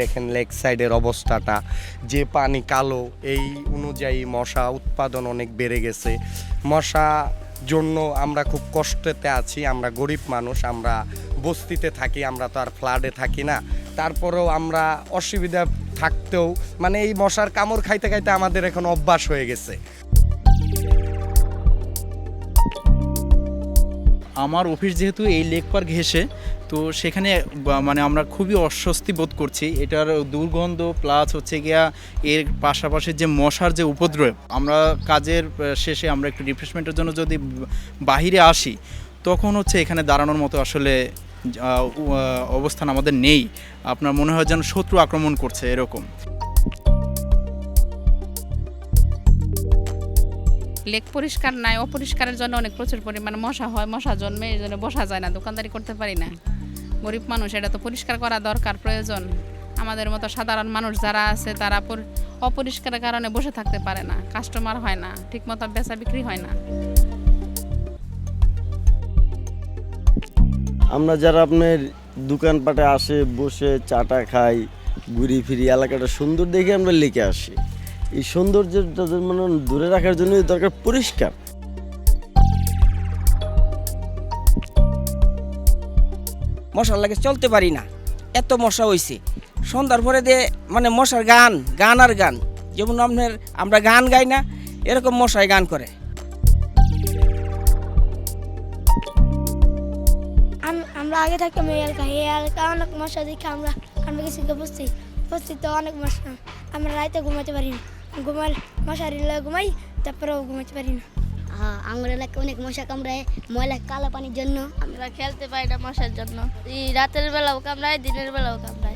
দেখেন লেক সাইডের অবস্থাটা, যে পানি কালো, এই অনুযায়ী মশা উৎপাদন অনেক বেড়ে গেছে। মশা জন্য আমরা খুব কষ্টতে আছি। আমরা গরিব মানুষ, আমরা বস্তিতে থাকি, আমরা তো আর ফ্লাডে থাকি না। তারপরেও আমরা অসুবিধা থাকতেও মানে এই মশার কামড় খাইতে খাইতে আমাদের এখন অভ্যাস হয়ে গেছে। আমার অফিস যেহেতু এই লেক পার্ক ঘেঁষে, তো সেখানে মানে আমরা খুবই অস্বস্তি বোধ করছি। এটার দুর্গন্ধ প্লাস হচ্ছে গিয়া এর পাশাপাশি যে মশার যে উপদ্রব, আমরা কাজের শেষে আমরা একটু রিফ্রেশমেন্টের জন্য যদি বাহিরে আসি, তখন হচ্ছে এখানে দাঁড়ানোর মতো আসলে অবস্থান আমাদের নেই। আপনার মনে হয় যেন শত্রু আক্রমণ করছে এরকম। লেক পরিষ্কার নাই, অপরিষ্কারের জন্য অনেক প্রচুর পরিমাণে মশা হয়, মশা জন্মে, এই জন্য বসা যায় না, দোকানদারি করতে পারি না। গরিব মানুষ, এটা তো পরিষ্কার করা দরকার, প্রয়োজন। আমাদের মতো সাধারণ মানুষ যারা আছে তারা অপরিষ্কারের কারণে বসে থাকতে পারে না, কাস্টমার হয় না, ঠিকমতো বেচা বিক্রি হয় না। আমরা যারা আপনার দোকানপাটে আসে, বসে চাটা খাই, ঘুরি ফিরি, এলাকাটা সুন্দর দেখে আমরা লেকে আসি। এই সৌন্দর্যটা মানে দূরে রাখার জন্য দরকার পরিষ্কার। মশার লাগে চলতে পারি না, এত মশা হইছে। সন্ধ্যার পরে দিয়ে মানে মশার গান গান আর গান, যেমন আপনার আমরা গান গাই না, এরকম মশায় গান করে। আমরা আগে থাকতাম এই এলাকা অনেক মশা দেখে আমরা কিছু বসছি তো অনেক মশা। আমরা রাইতে ঘুমাতে পারি না, মশারি ঘুমাই, তারপরেও ঘুমাতে পারি না। হ্যাঁ, আমার এলাকায় অনেক মশা কামড়ায়, ময়লা কালো পানির জন্য। আমরা খেলতে পারি না মশার জন্য। এই রাতের বেলাও কামড়ায়, দিনের বেলাও কামড়ায়।